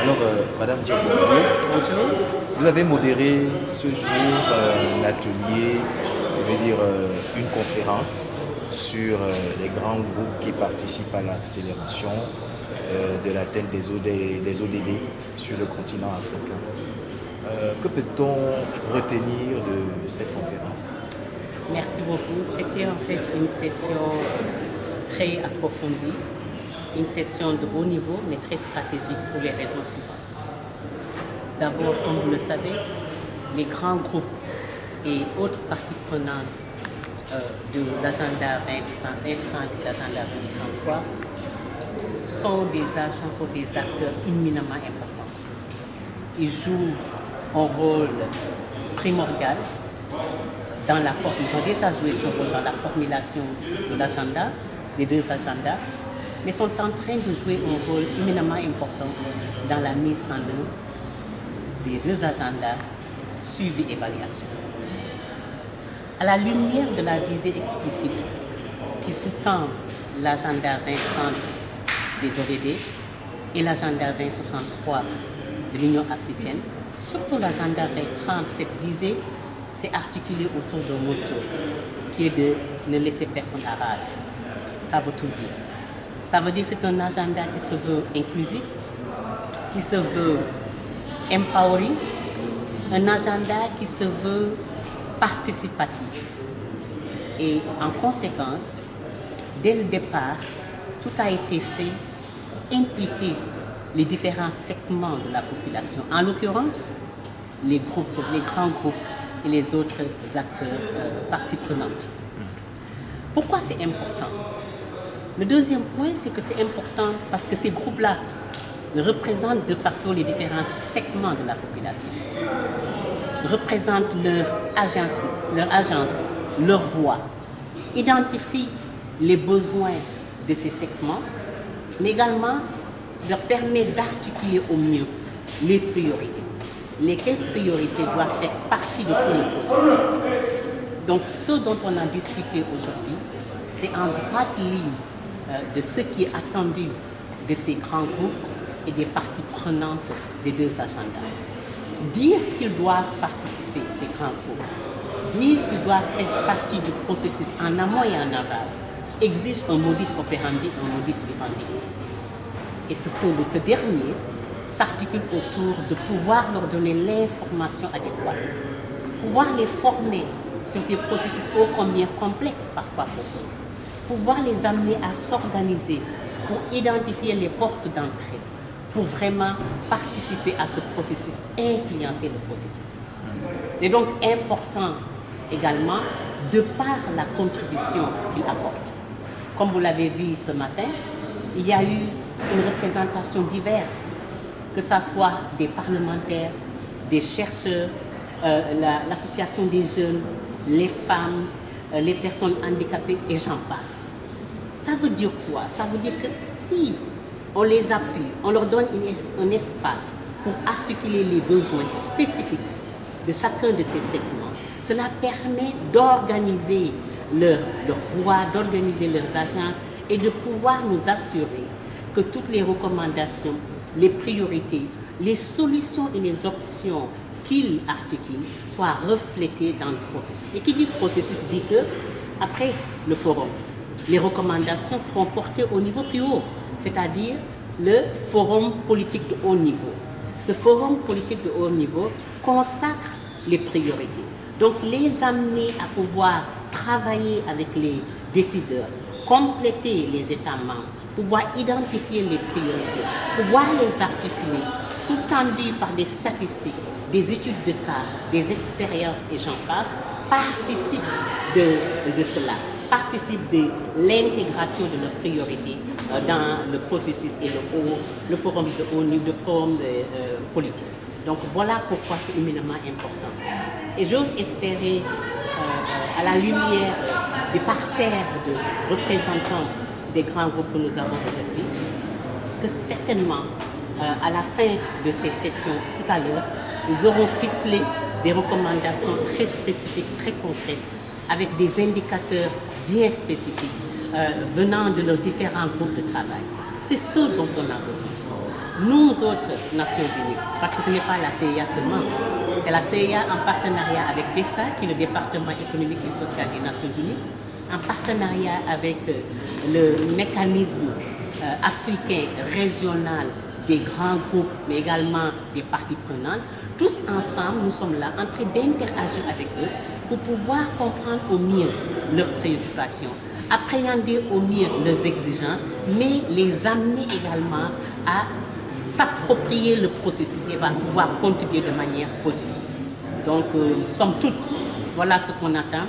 Alors, Madame Diago, vous avez modéré ce jour un atelier, je veux dire une conférence sur les grands groupes qui participent à l'accélération de l'atteinte des ODD sur le continent africain. Que peut-on retenir de cette conférence? Merci beaucoup. C'était en fait une session très approfondie, une session de haut niveau, mais très stratégique pour les raisons suivantes. D'abord, comme vous le savez, les grands groupes et autres parties prenantes de l'agenda 2030 et l'agenda 2063 sont des agents, sont des acteurs éminemment importants. Ils jouent un rôle primordial dans ils ont déjà joué ce rôle dans la formulation de l'agenda, des deux agendas, mais sont en train de jouer un rôle éminemment important dans la mise en œuvre des deux agendas, suivi et évaluation. À la lumière de la visée explicite qui sous-tend l'agenda 2030 des ODD et l'agenda 2063 de l'Union africaine, surtout l'agenda 2030, cette visée s'est articulée autour d'un motto qui est de ne laisser personne à rate. Ça veut tout dire. Ça veut dire que c'est un agenda qui se veut inclusif, qui se veut empowering, un agenda qui se veut participatif. Et en conséquence, dès le départ, tout a été fait pour impliquer les différents segments de la population, en l'occurrence les grands groupes et les autres acteurs parties prenantes. Pourquoi c'est important? Le deuxième point, c'est que c'est important parce que ces groupes-là représentent de facto les différents segments de la population, représentent leur agence, leur voix, identifient les besoins de ces segments, mais également leur permet d'articuler au mieux les priorités. Lesquelles priorités doivent faire partie de tout le processus. Donc ce dont on a discuté aujourd'hui, c'est en droite ligne de ce qui est attendu de ces grands groupes et des parties prenantes des deux agendas. Dire qu'ils doivent participer, ces grands groupes, dire qu'ils doivent faire partie du processus en amont et en aval, exige un modus operandi, un modus vivendi. Et ce dernier s'articule autour de pouvoir leur donner l'information adéquate, pouvoir les former sur des processus ô combien complexes parfois pour eux, pouvoir les amener à s'organiser pour identifier les portes d'entrée, pour vraiment participer à ce processus, influencer le processus. C'est donc important également de par la contribution qu'ils apportent. Comme vous l'avez vu ce matin, il y a eu une représentation diverse, que ce soit des parlementaires, des chercheurs, l'association des jeunes, les femmes, les personnes handicapées et j'en passe. Ça veut dire quoi? Ça veut dire que si on les appuie, on leur donne un espace pour articuler les besoins spécifiques de chacun de ces segments, cela permet d'organiser leur voix, d'organiser leurs agences et de pouvoir nous assurer que toutes les recommandations, les priorités, les solutions et les options qu'ils articulent soient reflétées dans le processus. Et qui dit processus dit que, après le forum, les recommandations seront portées au niveau plus haut, c'est-à-dire le forum politique de haut niveau. Ce forum politique de haut niveau consacre les priorités. Donc les amener à pouvoir travailler avec les décideurs, compléter les États membres, pouvoir identifier les priorités, pouvoir les articuler, sous-tendues par des statistiques, des études de cas, des expériences et j'en passe, participe de cela, participe de l'intégration de leurs priorités dans le processus et le forum de haut niveau, le forum politique. Donc voilà pourquoi c'est éminemment important. Et j'ose espérer, à la lumière des parterres de représentants des grands groupes que nous avons aujourd'hui, que certainement, à la fin de ces sessions tout à l'heure, nous aurons ficelé des recommandations très spécifiques, très concrètes, avec des indicateurs bien spécifiques venant de nos différents groupes de travail. C'est ce dont on a besoin. nous autres Nations Unies, parce que ce n'est pas la CIA seulement, c'est la CIA en partenariat avec DESA, qui est le département économique et social des Nations Unies, en partenariat avec le mécanisme africain régional des grands groupes, mais également des parties prenantes. Tous ensemble, nous sommes là en train d'interagir avec eux pour pouvoir comprendre au mieux leurs préoccupations, appréhender au mieux leurs exigences, mais les amener également à s'approprier le processus et va pouvoir contribuer de manière positive. Donc, somme toute, voilà ce qu'on attend.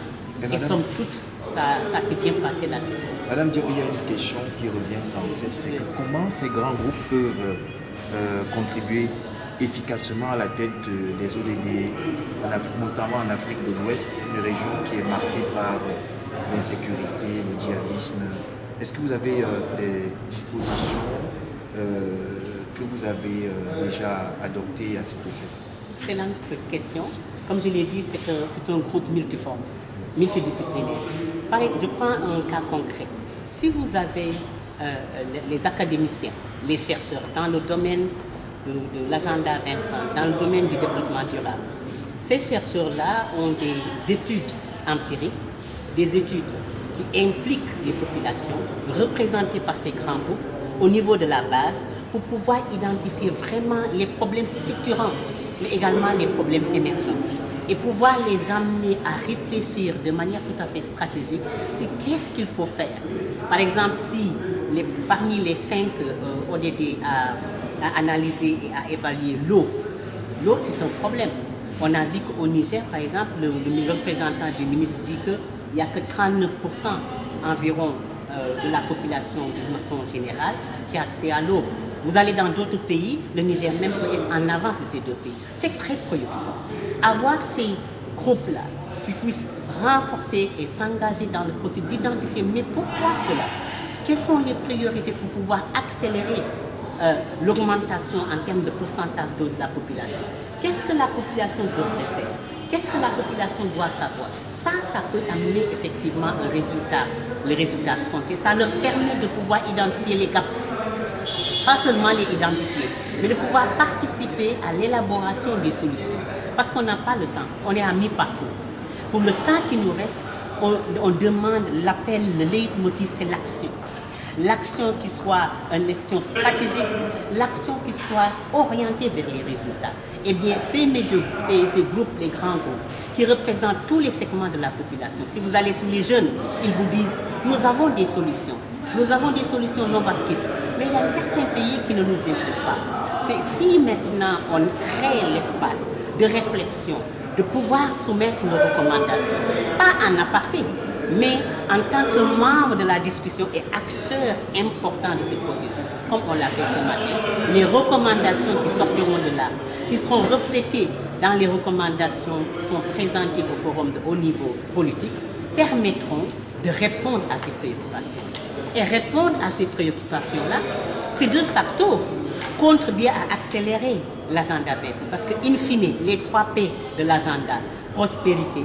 Et somme toute, ça s'est bien passé la session. Madame Diop, il y a une question qui revient sans cesse, c'est que comment ces grands groupes peuvent contribuer efficacement à la tête des ODD, notamment en Afrique de l'Ouest, une région qui est marquée par l'insécurité, le djihadisme. Est-ce que vous avez des dispositions que vous avez déjà adoptées à cet effet? Excellente question. Comme je l'ai dit, c'est un groupe multiforme, multidisciplinaire. Je prends un cas concret. Si vous avez les académiciens, les chercheurs dans le domaine de l'agenda 2030, dans le domaine du développement durable, ces chercheurs-là ont des études empiriques, des études qui impliquent les populations représentées par ces grands groupes au niveau de la base pour pouvoir identifier vraiment les problèmes structurants, mais également les problèmes émergents et pouvoir les amener à réfléchir de manière tout à fait stratégique sur qu'est-ce qu'il faut faire. Par exemple, si parmi les 5 ODD à analyser et à évaluer l'eau, c'est un problème. On a vu qu'au Niger, par exemple, le représentant du ministre dit qu'il n'y a que 39% environ de la population de façon générale qui a accès à l'eau. Vous allez dans d'autres pays, le Niger même peut être en avance de ces deux pays. C'est très préoccupant. Avoir ces groupes-là qui puissent renforcer et s'engager dans le processus d'identifier, mais pourquoi cela? Quelles sont les priorités pour pouvoir accélérer l'augmentation en termes de pourcentage d'eau de la population? Qu'est-ce que la population devrait faire? Qu'est-ce que la population doit savoir? Ça peut amener effectivement un résultat, le résultat escompté. Ça leur permet de pouvoir identifier les gaps. Pas seulement les identifier, mais de pouvoir participer à l'élaboration des solutions. Parce qu'on n'a pas le temps, on est à mi-parcours. Pour le temps qui nous reste, on demande l'appel, le leitmotiv, c'est l'action. L'action qui soit une action stratégique, l'action qui soit orientée vers les résultats. Eh bien, ces groupes, les grands groupes, qui représentent tous les segments de la population, si vous allez sur les jeunes, ils vous disent, nous avons des solutions. Nous avons des solutions novatrices, mais il y a certains pays qui ne nous impliquent pas. C'est si maintenant on crée l'espace de réflexion, de pouvoir soumettre nos recommandations, pas en aparté, mais en tant que membre de la discussion et acteur important de ce processus, comme on l'a fait ce matin, les recommandations qui sortiront de là, qui seront reflétées dans les recommandations qui seront présentées au forum de haut niveau politique, permettront de répondre à ces préoccupations. Et répondre à ces préoccupations-là, c'est de facto contribuer à accélérer l'agenda 20. Parce que, in fine, les 3 P de l'agenda, prospérité,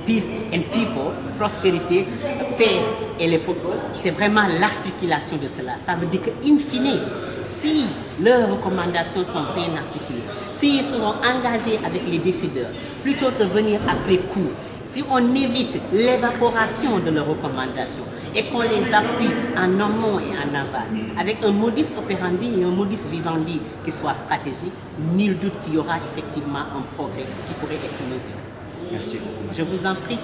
peace and people, prospérité, paix et les peuples, c'est vraiment l'articulation de cela. Ça veut dire qu'in fine, si leurs recommandations sont bien articulées, s'ils seront engagés avec les décideurs, plutôt que de venir après coup, si on évite l'évaporation de leurs recommandations et qu'on les appuie en amont et en aval, avec un modus operandi et un modus vivendi qui soit stratégique, nul doute qu'il y aura effectivement un progrès qui pourrait être mesuré. Merci. Je vous en prie.